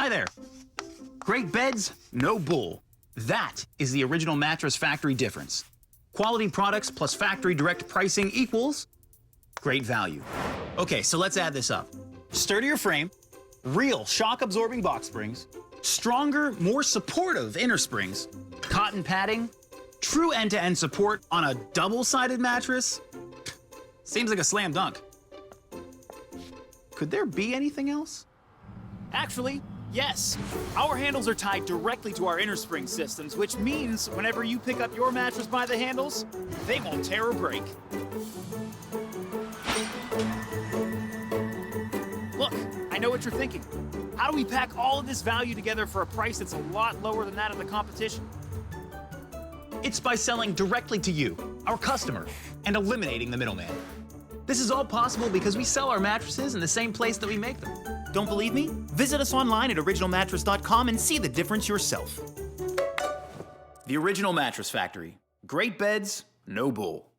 Hi there. Great beds, no bull. That is the original Mattress Factory difference. Quality products plus factory direct pricing equals great value. Okay, so let's add this up. Sturdier frame, real shock-absorbing box springs, stronger, more supportive inner springs, cotton padding, true end-to-end support on a double-sided mattress. Seems like a slam dunk. Could there be anything else? Actually, yes. Our handles are tied directly to our inner spring systems, which means whenever you pick up your mattress by the handles, they won't tear or break. Look, I know what you're thinking. How do we pack all of this value together for a price that's a lot lower than that of the competition? It's by selling directly to you, our customer, and eliminating the middleman. This is all possible because we sell our mattresses in the same place that we make them. Don't believe me? Visit us online at originalmattress.com and see the difference yourself. The Original Mattress Factory. Great beds, no bull.